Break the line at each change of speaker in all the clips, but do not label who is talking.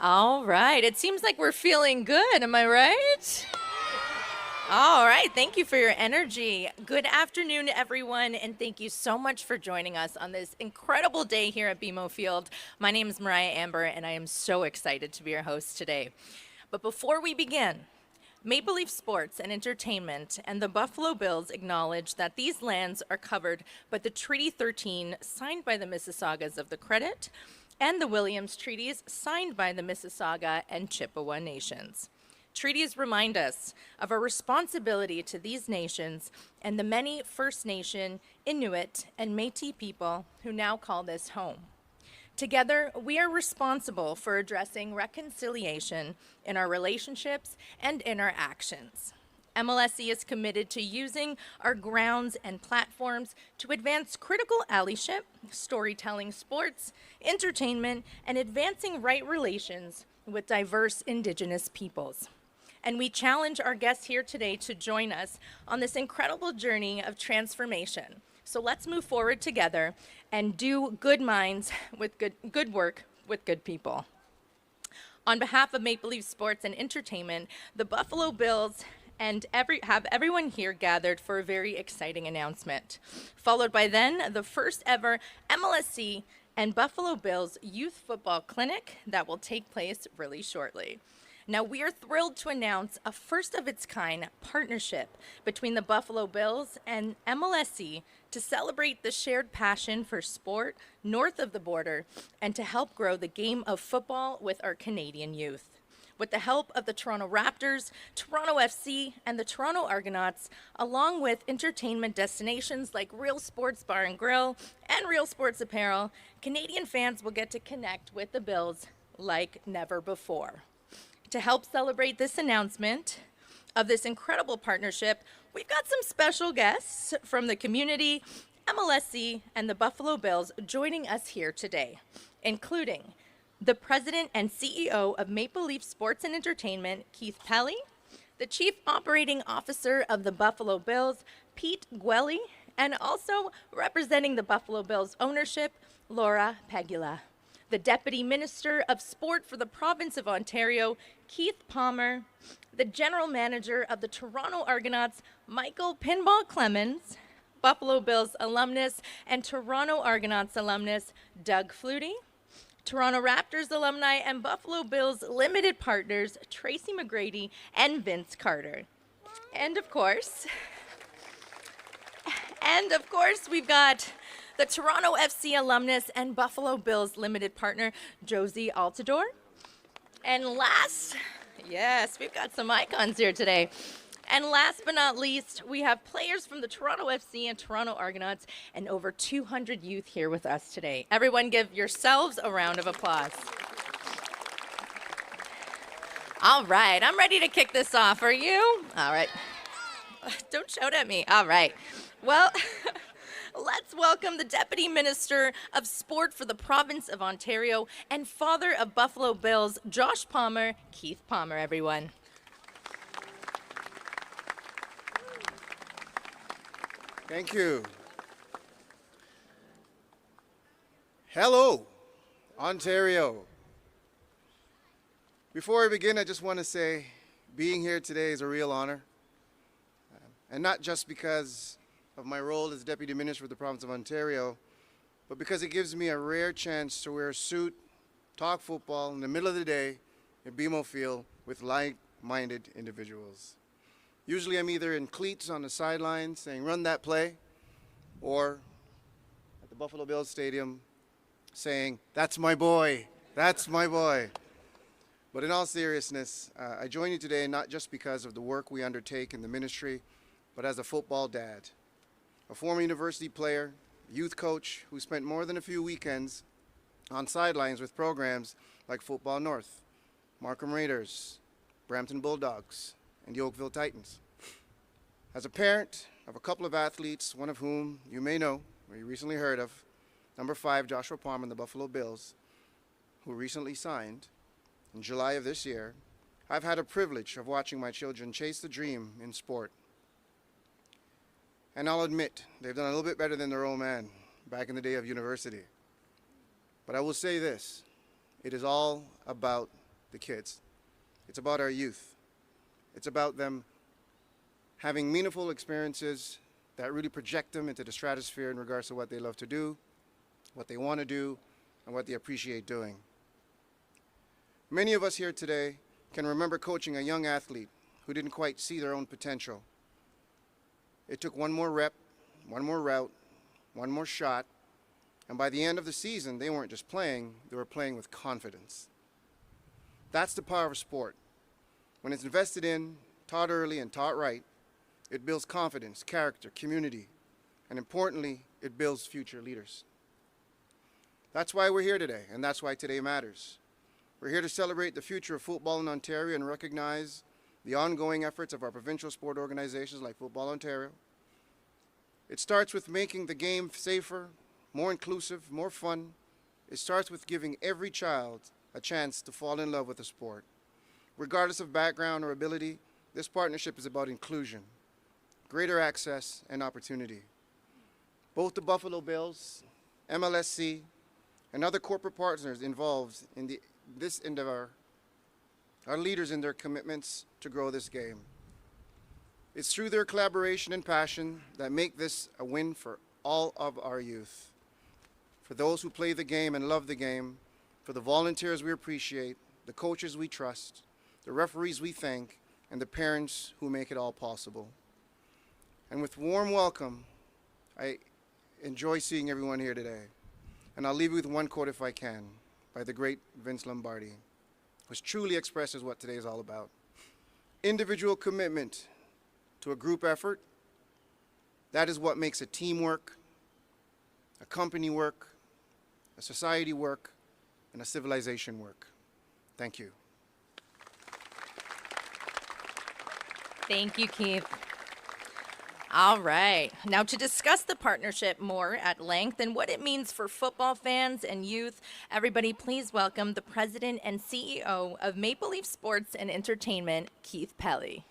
All right. It seems like we're feeling good. Am I right? All right. Thank you for your energy. Good afternoon, everyone, and thank you so much for joining us on this incredible day here at BMO Field. My name is Mariah Amber, and I am so excited to be your host today. But before we begin, Maple Leaf Sports and Entertainment and the Buffalo Bills acknowledge that these lands are covered by the Treaty 13 signed by the Mississaugas of the Credit and the Williams Treaties signed by the Mississauga and Chippewa nations. Treaties remind us of our responsibility to these nations and the many First Nation, Inuit, and Métis people who now call this home. Together, we are responsible for addressing reconciliation in our relationships and in our actions. MLSE is committed to using our grounds and platforms to advance critical allyship, storytelling, sports, entertainment, and advancing right relations with diverse Indigenous peoples. And we challenge our guests here today to join us on this incredible journey of transformation. So let's move forward together and do good minds with good work with good people. On behalf of Maple Leaf Sports and Entertainment, the Buffalo Bills and have everyone here gathered for a very exciting announcement. Followed by then the first ever MLSE and Buffalo Bills Youth Football Clinic that will take place really shortly. Now, we are thrilled to announce a first-of-its-kind partnership between the Buffalo Bills and MLSE to celebrate the shared passion for sport north of the border and to help grow the game of football with our Canadian youth. With the help of the Toronto Raptors, Toronto FC, and the Toronto Argonauts, along with entertainment destinations like Real Sports Bar and Grill and Real Sports Apparel, Canadian fans will get to connect with the Bills like never before. To help celebrate this announcement of this incredible partnership, we've got some special guests from the community, MLSE, and the Buffalo Bills joining us here today, including the President and CEO of Maple Leaf Sports and Entertainment, Keith Pelly, the Chief Operating Officer of the Buffalo Bills, Pete Gwelly, and also representing the Buffalo Bills ownership, Laura Pegula. The Deputy Minister of Sport for the Province of Ontario, Keith Palmer, the General Manager of the Toronto Argonauts, Michael Pinball Clemons, Buffalo Bills alumnus and Toronto Argonauts alumnus, Doug Flutie, Toronto Raptors alumni and Buffalo Bills limited partners, Tracy McGrady and Vince Carter. And of course, we've got the Toronto FC alumnus and Buffalo Bills limited partner, Jozy Altidore. And last, yes, we've got some icons here today. And last but not least, we have players from the Toronto FC and Toronto Argonauts and over 200 youth here with us today. Everyone give yourselves a round of applause. All right, I'm ready to kick this off. Are you? All right. Don't shout at me. All right. Well, let's welcome the Deputy Minister of Sport for the Province of Ontario and father of Buffalo Bills, Josh Palmer, Keith Palmer, everyone.
Thank you. Hello, Ontario. Before I begin, I just want to say being here today is a real honor. And not just because of my role as Deputy Minister for the Province of Ontario, but because it gives me a rare chance to wear a suit, talk football in the middle of the day at BMO Field with like-minded individuals. Usually I'm either in cleats on the sidelines saying, run that play, or at the Buffalo Bills Stadium saying, that's my boy, that's my boy. But in all seriousness, I join you today not just because of the work we undertake in the ministry, but as a football dad, a former university player, youth coach who spent more than a few weekends on sidelines with programs like Football North, Markham Raiders, Brampton Bulldogs, and the Oakville Titans. As a parent of a couple of athletes, one of whom you may know or you recently heard of, number 5, Joshua Palmer and the Buffalo Bills, who recently signed in July of this year, I've had a privilege of watching my children chase the dream in sport. And I'll admit, they've done a little bit better than their old man back in the day of university. But I will say this, it is all about the kids. It's about our youth. It's about them having meaningful experiences that really project them into the stratosphere in regards to what they love to do, what they want to do, and what they appreciate doing. Many of us here today can remember coaching a young athlete who didn't quite see their own potential. It took one more rep, one more route, one more shot, and by the end of the season, they weren't just playing, they were playing with confidence. That's the power of sport. When it's invested in, taught early, and taught right, it builds confidence, character, community, and importantly, it builds future leaders. That's why we're here today, and that's why today matters. We're here to celebrate the future of football in Ontario and recognize the ongoing efforts of our provincial sport organizations like Football Ontario. It starts with making the game safer, more inclusive, more fun. It starts with giving every child a chance to fall in love with the sport. Regardless of background or ability, this partnership is about inclusion, greater access, and opportunity. Both the Buffalo Bills, MLSE, and other corporate partners involved in this endeavor are leaders in their commitments to grow this game. It's through their collaboration and passion that make this a win for all of our youth. For those who play the game and love the game, for the volunteers we appreciate, the coaches we trust, the referees we thank, and the parents who make it all possible. And with warm welcome, I enjoy seeing everyone here today. And I'll leave you with one quote if I can, by the great Vince Lombardi, which truly expresses what today is all about. Individual commitment to a group effort, that is what makes a team work, a company work, a society work, and a civilization work. Thank you.
Thank you, Keith. All right. Now, to discuss the partnership more at length and what it means for football fans and youth, everybody please welcome the president and CEO of Maple Leaf Sports and Entertainment, Keith Pelly.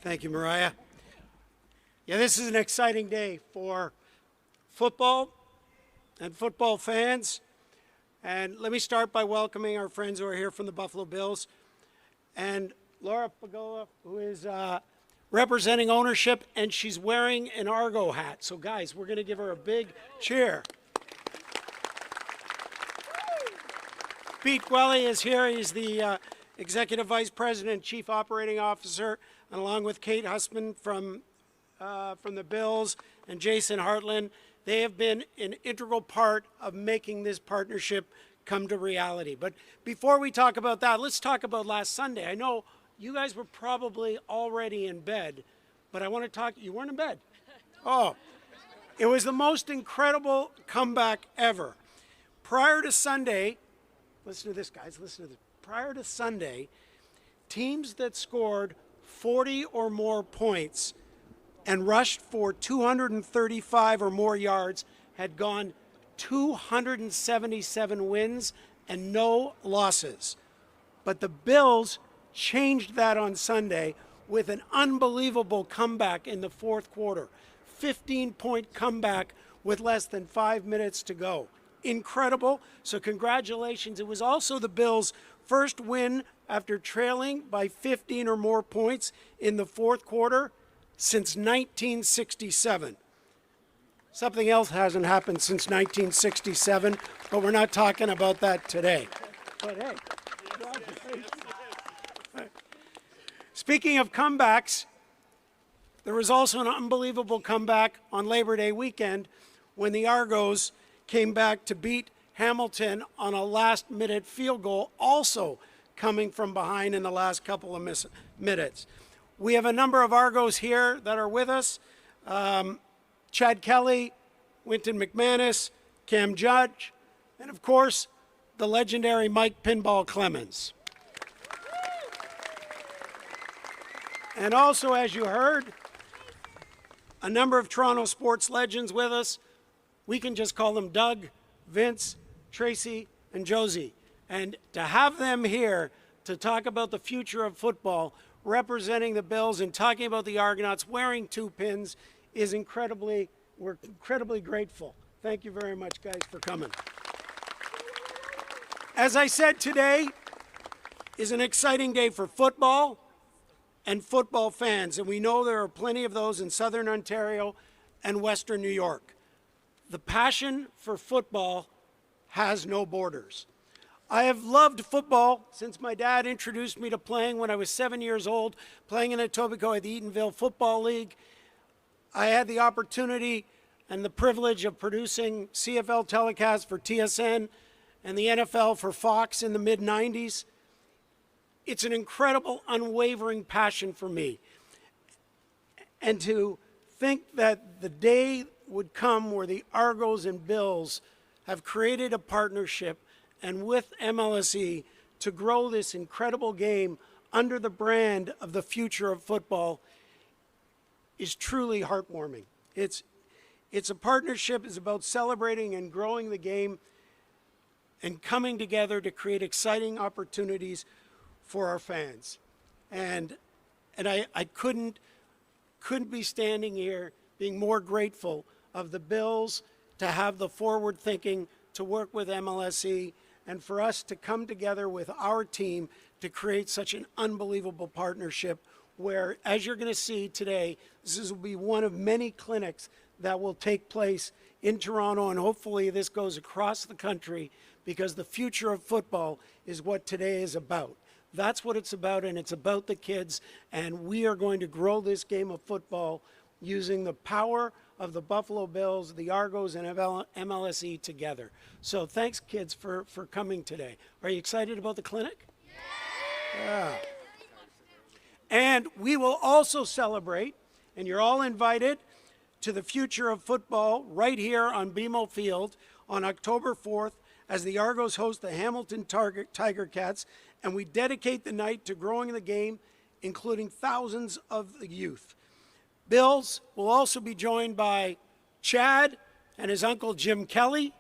Thank you, Mariah. Yeah, this is an exciting day for football and football fans. And let me start by welcoming our friends who are here from the Buffalo Bills. And Laura Pagola, who is representing ownership, and she's wearing an Argo hat. So guys, we're going to give her a big cheer. Pete Gwelly is here. He's the Executive Vice President, Chief Operating Officer, and along with Kate Husband from the Bills and Jason Hartland, they have been an integral part of making this partnership come to reality. But before we talk about that, let's talk about last Sunday. I know you guys were probably already in bed, but I want to talk, you weren't in bed? Oh, it was the most incredible comeback ever. Prior to Sunday, listen to this, guys, listen to this. Prior to Sunday, teams that scored 40 or more points and rushed for 235 or more yards had gone 277 wins and no losses. But the Bills changed that on Sunday with an unbelievable comeback in the fourth quarter. 15-point comeback with less than 5 minutes to go. Incredible. So congratulations. It was also the Bills' first win after trailing by 15 or more points in the fourth quarter since 1967. Something else hasn't happened since 1967, but we're not talking about that today. But hey, congratulations. Speaking of comebacks, there was also an unbelievable comeback on Labor Day weekend when the Argos came back to beat Hamilton on a last-minute field goal, also coming from behind in the last couple of minutes. We have a number of Argos here that are with us. Chad Kelly, Winton McManus, Cam Judge, and of course, the legendary Mike Pinball Clemons. And also, as you heard, a number of Toronto sports legends with us. We can just call them Doug, Vince, Tracy, and Jozy. And to have them here to talk about the future of football, representing the Bills and talking about the Argonauts, wearing 2 pins, is incredibly We're incredibly grateful. Thank you very much, guys, for coming. As I said, today is an exciting day for football and football fans, and we know there are plenty of those in Southern Ontario and Western New York. The passion for football has no borders. I have loved football since my dad introduced me to playing when I was 7 years old, playing in Etobicoke at the Eatonville Football League. I had the opportunity and the privilege of producing CFL telecasts for TSN and the NFL for Fox in the mid-90s. It's an incredible, unwavering passion for me. And to think that the day would come where the Argos and Bills have created a partnership and with MLSE to grow this incredible game under the brand of the future of football is truly heartwarming. It's a partnership. It's about celebrating and growing the game and coming together to create exciting opportunities for our fans. And I couldn't be standing here being more grateful of the Bills to have the forward thinking to work with MLSE and for us to come together with our team to create such an unbelievable partnership where, as you're going to see today, this will be one of many clinics that will take place in Toronto, and hopefully this goes across the country, because the future of football is what today is about. That's what it's about, and it's about the kids, and we are going to grow this game of football using the power of the Buffalo Bills, the Argos, and MLSE together. So thanks, kids, for coming today. Are you excited about the clinic? Yeah. And we will also celebrate, and you're all invited to the future of football right here on BMO Field on October 4th as the Argos host the Hamilton Tiger Cats, and we dedicate the night to growing the game, including thousands of the youth. Bills will also be joined by Chad and his uncle Jim Kelly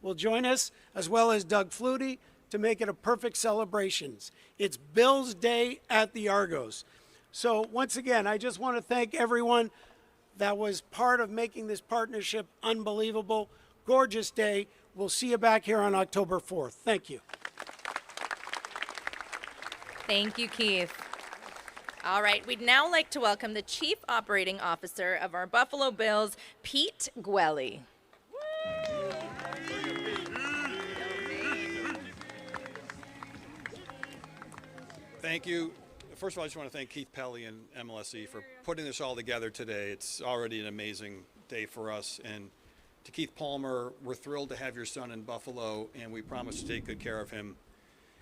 will join us, as well as Doug Flutie, to make it a perfect celebration. It's Bills Day at the Argos. So once again, I just want to thank everyone that was part of making this partnership unbelievable. Gorgeous day. We'll see you back here on October 4th. Thank you.
Thank you, Keith. All right, we'd now like to welcome the Chief Operating Officer of our Buffalo Bills, Pete Gwelly.
Thank you. First of all, I just want to thank Keith Pelly and MLSE for putting this all together today. It's already an amazing day for us. And to Keith Palmer, we're thrilled to have your son in Buffalo, and we promise to take good care of him.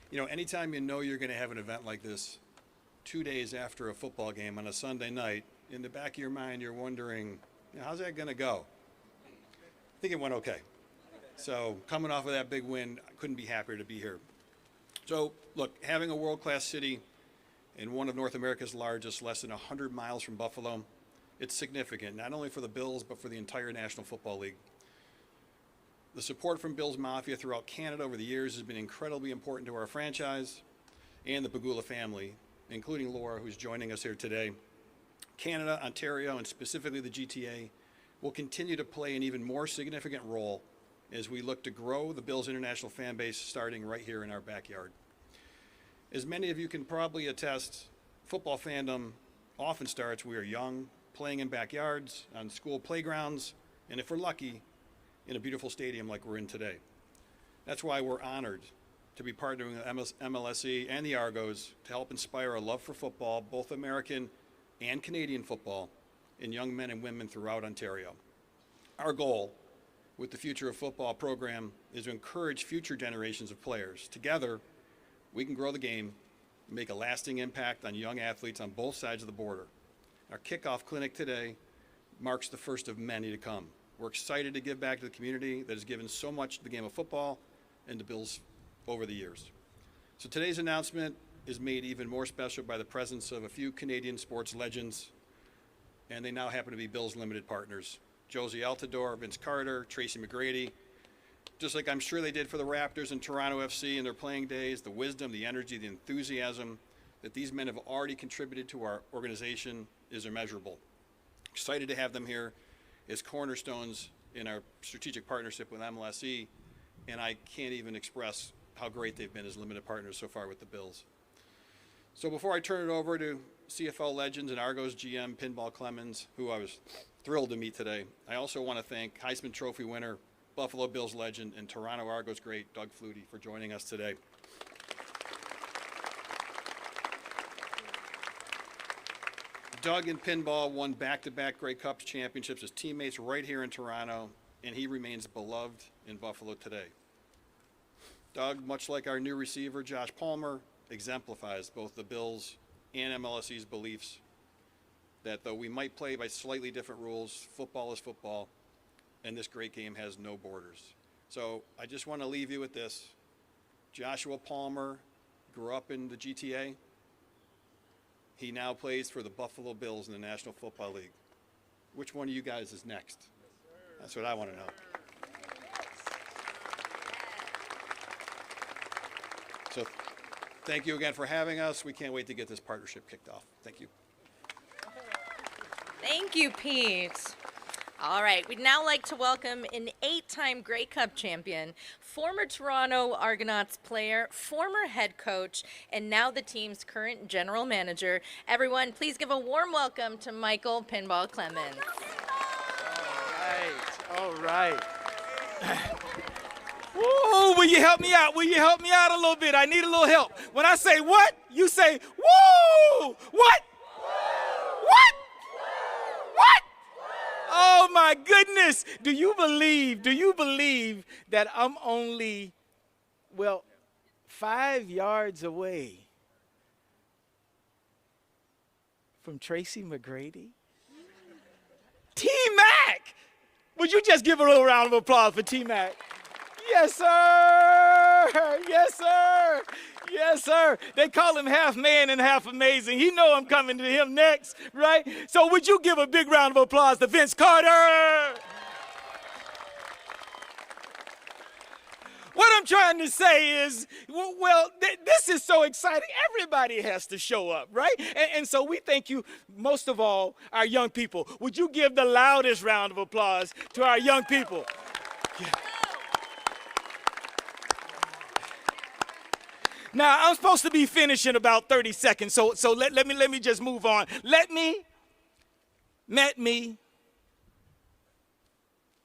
You know, anytime you know you're going to have an event like this, 2 days after a football game on a Sunday night, in the back of your mind, you're wondering, how's that going to go? I think it went okay. So coming off of that big win, I couldn't be happier to be here. So look, having a world-class city in one of North America's largest, less than 100 miles from Buffalo, it's significant, not only for the Bills, but for the entire National Football League. The support from Bills Mafia throughout Canada over the years has been incredibly important to our franchise and the Pegula family, including Laura, who's joining us here today. Canada, Ontario, and specifically the GTA will continue to play an even more significant role as we look to grow the Bills international fan base starting right here in our backyard. As many of you can probably attest, football fandom often starts we are young, playing in backyards, on school playgrounds, and if we're lucky, in a beautiful stadium like we're in today. That's why we're honored to be partnering with MLSE and the Argos to help inspire a love for football, both American and Canadian football, in young men and women throughout Ontario. Our goal with the Future of Football program is to encourage future generations of players. Together, we can grow the game and make a lasting impact on young athletes on both sides of the border. Our kickoff clinic today marks the first of many to come. We're excited to give back to the community that has given so much to the game of football and to Bills over the years. So today's announcement is made even more special by the presence of a few Canadian sports legends, and they now happen to be Bills Limited partners. Jozy Altidore, Vince Carter, Tracy McGrady, just like I'm sure they did for the Raptors and Toronto FC in their playing days, the wisdom, the energy, the enthusiasm that these men have already contributed to our organization is immeasurable. Excited to have them here, as cornerstones in our strategic partnership with MLSE, and I can't even express how great they've been as limited partners so far with the Bills. So before I turn it over to CFL legends and Argos GM Pinball Clemons, who I was thrilled to meet today, I also want to thank Heisman Trophy winner, Buffalo Bills legend, and Toronto Argos great Doug Flutie for joining us today. Doug in pinball won back-to-back Grey Cup championships as teammates right here in Toronto, and he remains beloved in Buffalo today. Doug, much like our new receiver, Josh Palmer, exemplifies both the Bills and MLSE's beliefs that though we might play by slightly different rules, football is football, and this great game has no borders. So I just want to leave you with this. Joshua Palmer grew up in the GTA. He now plays for the Buffalo Bills in the National Football League. Which one of you guys is next? That's what I want to know. So thank you again for having us. We can't wait to get this partnership kicked off. Thank you.
Thank you, Pete. All right, we'd now like to welcome an 8-time Grey Cup champion, former Toronto Argonauts player, former head coach, and now the team's current general manager. Everyone, please give a warm welcome to Michael Pinball Clemons.
All right. Woo, will you help me out? Will you help me out a little bit? I need a little help. When I say what, you say woo! What? What? What? Oh my goodness. Do you believe that I'm only, 5 yards away from Tracy McGrady? T-Mac! Would you just give a little round of applause for T-Mac? Yes, sir! Yes, sir! Yes, sir! They call him half man and half amazing. He know I'm coming to him next, right? So would you give a big round of applause to Vince Carter? What I'm trying to say is, this is so exciting. Everybody has to show up, right? And so we thank you, most of all, our young people. Would you give the loudest round of applause to our young people? Yeah. Now, I'm supposed to be finished in about 30 seconds, so let me just move on. Met me,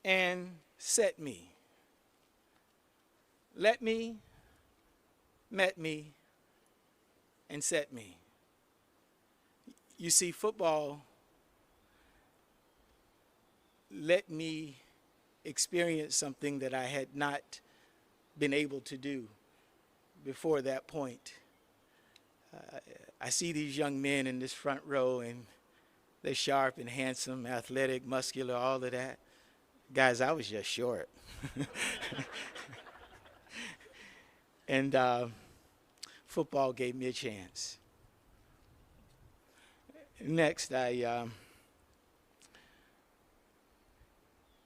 and set me. Let me, met me, and set me. You see, football let me experience something that I had not been able to do before that point. I see these young men in this front row, and they're sharp and handsome, athletic, muscular, all of that. Guys, I was just short. And football gave me a chance. Next, when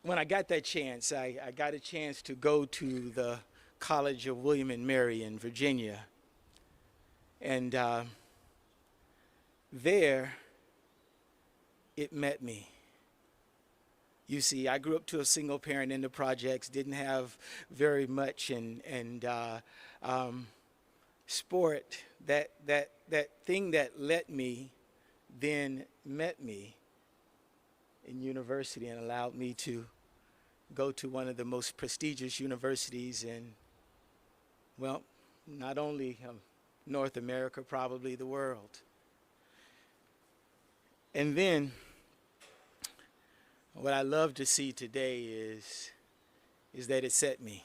I got that chance, I got a chance to go to the College of William and Mary in Virginia. And there, it met me. You see, I grew up to a single parent in the projects, didn't have very much, and sport, that thing that let me, then met me in university and allowed me to go to one of the most prestigious universities in, not only North America, probably the world. And then, what I love to see today is that it set me.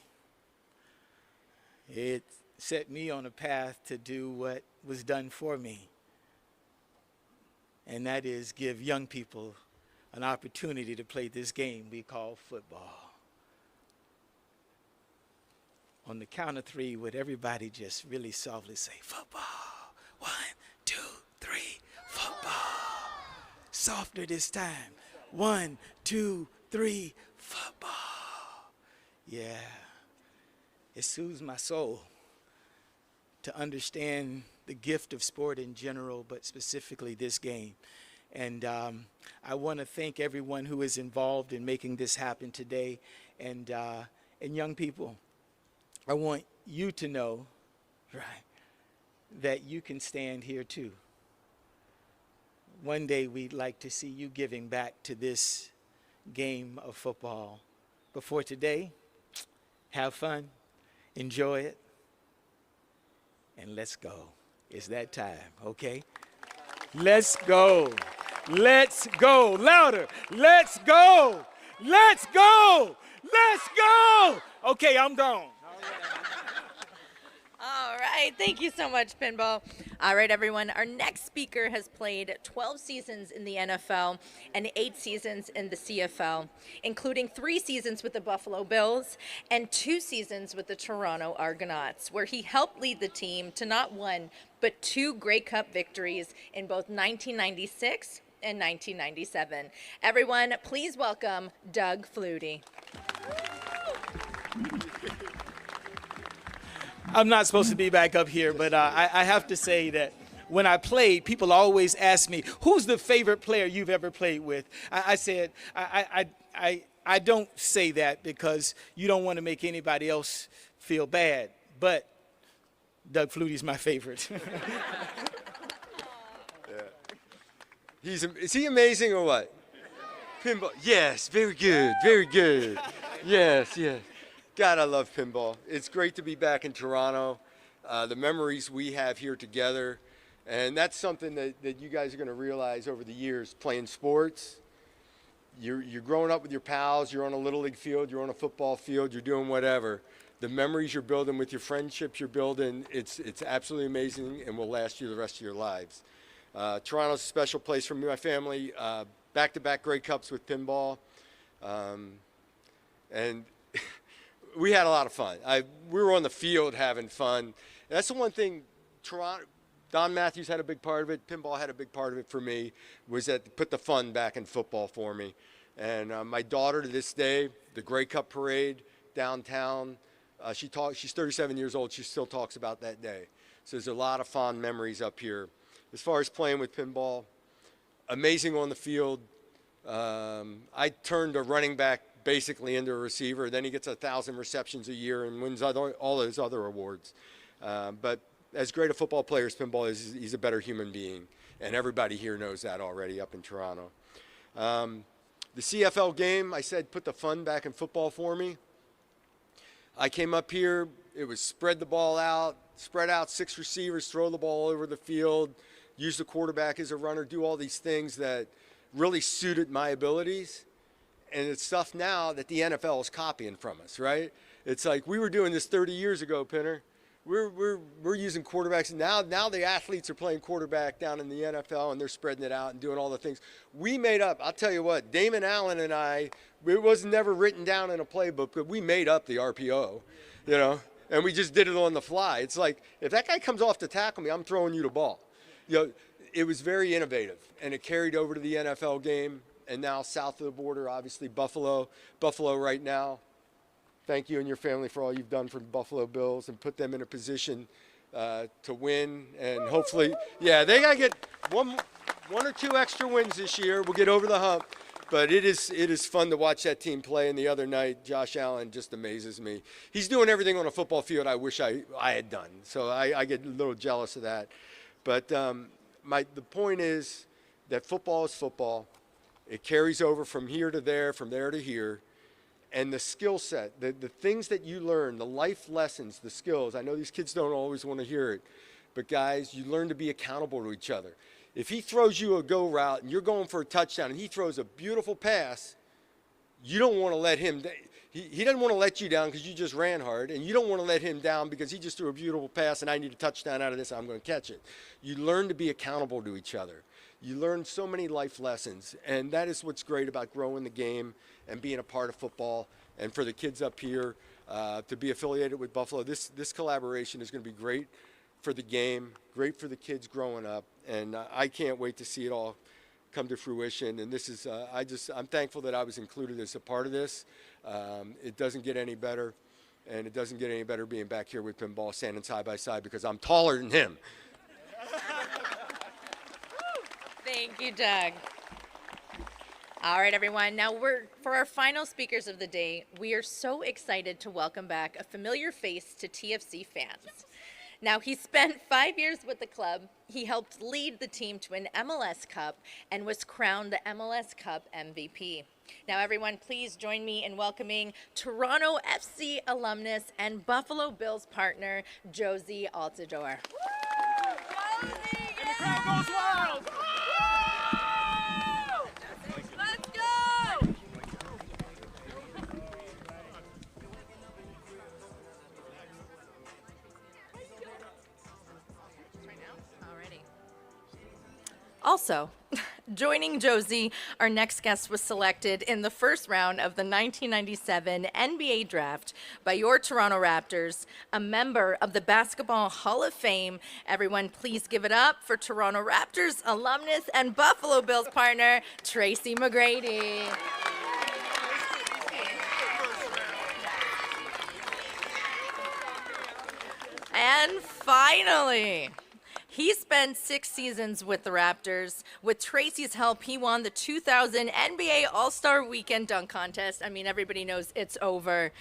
It set me on a path to do what was done for me, and that is give young people an opportunity to play this game we call football. On the count of three, would everybody just really softly say, football? 1, 2, 3, football. Softer this time. 1, 2, 3, football. Yeah. It soothes my soul to understand the gift of sport in general, but specifically this game. And I want to thank everyone who is involved in making this happen today. And young people, I want you to know, right, that you can stand here too. One day we'd like to see you giving back to this game of football. But for today, have fun, enjoy it, and let's go. It's that time, okay? Let's go. Let's go. Louder. Let's go. Let's go. Let's go. Okay, I'm gone.
All right, thank you so much, Pinball. All right, everyone, our next speaker has played 12 seasons in the NFL and 8 seasons in the CFL, including 3 seasons with the Buffalo Bills and 2 seasons with the Toronto Argonauts, where he helped lead the team to not 1, but 2 Grey Cup victories in both 1996 and 1997. Everyone, please welcome Doug Flutie.
I'm not supposed to be back up here, but I have to say that when I played, people always ask me, who's the favorite player you've ever played with? I said, I don't say that because you don't want to make anybody else feel bad, but Doug Flutie's my favorite.
Is he amazing or what? Pinball, yes, very good, very good. Yes, yes. God, I love pinball. It's great to be back in Toronto. The memories we have here together, and that's something that you guys are going to realize over the years playing sports. You're growing up with your pals, you're on a little league field, you're on a football field, you're doing whatever. The memories you're building with your friendships you're building, it's absolutely amazing and will last you the rest of your lives. Toronto's a special place for me, my family. Back-to-back Grey Cups with pinball. And we had a lot of fun. We were on the field having fun. And that's the one thing Toronto, Don Matthews had a big part of it. Pinball had a big part of it for me, was that put the fun back in football for me. And my daughter to this day, the Grey Cup parade downtown, she's 37 years old. She still talks about that day. So there's a lot of fond memories up here. As far as playing with pinball, amazing on the field. I turned a running back basically into a receiver. Then he gets 1,000 receptions a year and wins all those other awards. But as great a football player as pinball is, he's a better human being. And everybody here knows that already up in Toronto. The CFL game, I said, put the fun back in football for me. I came up here, it was spread the ball out, spread out 6 receivers, throw the ball all over the field, use the quarterback as a runner, do all these things that really suited my abilities. And it's stuff now that the NFL is copying from us, right? It's like we were doing this 30 years ago, Pinner. We're using quarterbacks. Now the athletes are playing quarterback down in the NFL, and they're spreading it out and doing all the things. We made up, I'll tell you what, Damon Allen and I, it was never written down in a playbook, but we made up the RPO, you know, and we just did it on the fly. It's like, if that guy comes off to tackle me, I'm throwing you the ball. You know, it was very innovative, and it carried over to the NFL game. And now south of the border, obviously Buffalo right now. Thank you and your family for all you've done for the Buffalo Bills and put them in a position to win. And hopefully, yeah, they got to get one or 2 extra wins this year. We'll get over the hump. But it is fun to watch that team play. And the other night, Josh Allen just amazes me. He's doing everything on a football field I wish I had done. So I get a little jealous of that. But the point is that football is football. It carries over from here to there, from there to here. And the skill set, the things that you learn, the life lessons, the skills. I know these kids don't always want to hear it. But, guys, you learn to be accountable to each other. If he throws you a go route and you're going for a touchdown and he throws a beautiful pass, you don't want to let him he doesn't want to let you down because you just ran hard. And you don't want to let him down because he just threw a beautiful pass and I need a touchdown out of this. I'm going to catch it. You learn to be accountable to each other. You learn so many life lessons, and that is what's great about growing the game and being a part of football. And for the kids up here to be affiliated with Buffalo, this collaboration is going to be great for the game, great for the kids growing up, and I can't wait to see it all come to fruition. And this is, I'm thankful that I was included as a part of this. It doesn't get any better, and it doesn't get any better being back here with Pinball, standing side by side because I'm taller than him.
Thank you, Doug. All right, everyone. Now, for our final speakers of the day, we are so excited to welcome back a familiar face to TFC fans. Now, he spent 5 years with the club. He helped lead the team to an MLS Cup and was crowned the MLS Cup MVP. Now, everyone, please join me in welcoming Toronto FC alumnus and Buffalo Bills partner, Jozy Altidore.
And the crowd goes wild! Let's go!
Alrighty. Also, joining Jozy, our next guest was selected in the first round of the 1997 NBA draft by your Toronto Raptors, a member of the Basketball Hall of Fame. Everyone, please give it up for Toronto Raptors alumnus and Buffalo Bills partner, Tracy McGrady. And finally, he spent 6 seasons with the Raptors. With Tracy's help, he won the 2000 NBA All-Star Weekend Dunk Contest. I mean, everybody knows it's over.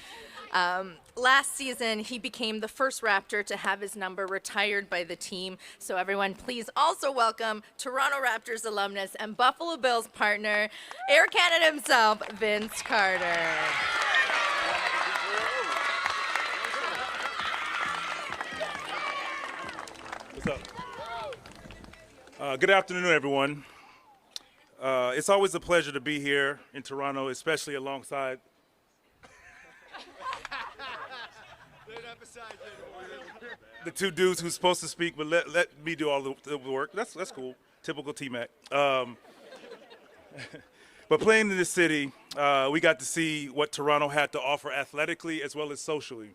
Last season, he became the first Raptor to have his number retired by the team. So everyone, please also welcome Toronto Raptors alumnus and Buffalo Bills partner, Air Canada himself, Vince Carter.
What's up? Good afternoon, everyone. It's always a pleasure to be here in Toronto, especially alongside the two dudes who's supposed to speak, but let me do all the work. That's cool. Typical T-Mac. But playing in this city, we got to see what Toronto had to offer athletically as well as socially.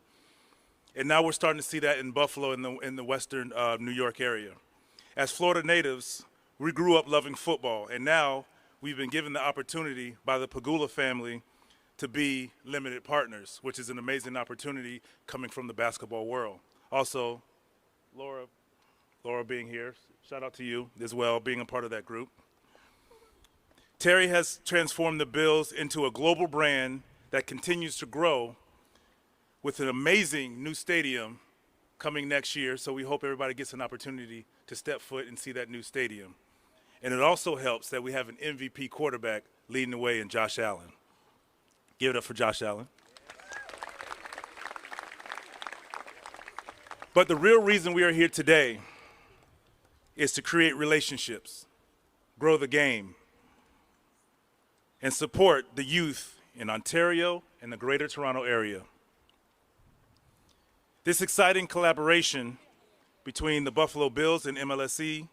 And now we're starting to see that in Buffalo in the western New York area. As Florida natives, we grew up loving football, and now we've been given the opportunity by the Pagula family to be limited partners, which is an amazing opportunity coming from the basketball world. Also, Laura being here, shout out to you as well, being a part of that group. Terry has transformed the Bills into a global brand that continues to grow with an amazing new stadium coming next year, so we hope everybody gets an opportunity to step foot and see that new stadium. And it also helps that we have an MVP quarterback leading the way in Josh Allen. Give it up for Josh Allen. But the real reason we are here today is to create relationships, grow the game, and support the youth in Ontario and the Greater Toronto area. This exciting collaboration between the Buffalo Bills and MLSE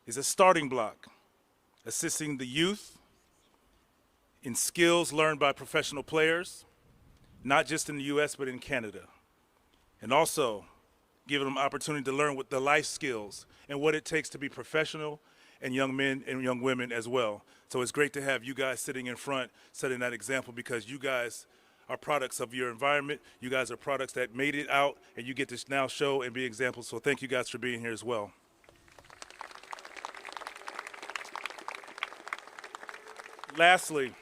is a starting block, assisting the youth in skills learned by professional players, not just in the U.S., but in Canada. And also giving them opportunity to learn what the life skills and what it takes to be professional and young men and young women as well. So it's great to have you guys sitting in front, setting that example, because you guys are products of your environment. You guys are products that made it out, and you get to now show and be examples. So thank you guys for being here as well. Lastly,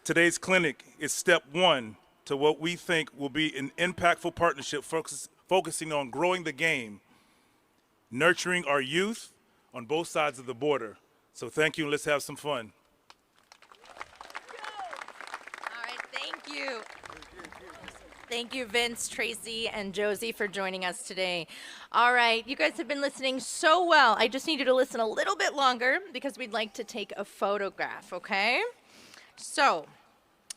today's clinic is step one to what we think will be an impactful partnership focusing on growing the game, nurturing our youth on both sides of the border. So thank you, and let's have some fun.
All right, thank you. Thank you, Vince, Tracy, and Jozy for joining us today. All right, you guys have been listening so well. I just need you to listen a little bit longer because we'd like to take a photograph, okay? So,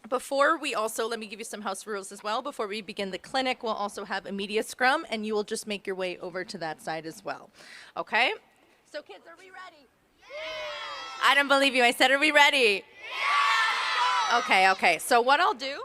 let me give you some house rules as well. Before we begin the clinic, we'll also have a media scrum, and you will just make your way over to that side as well, okay? So, kids, are we ready? Yeah! I don't believe you. I said, are we ready? Yeah! Okay. So what I'll do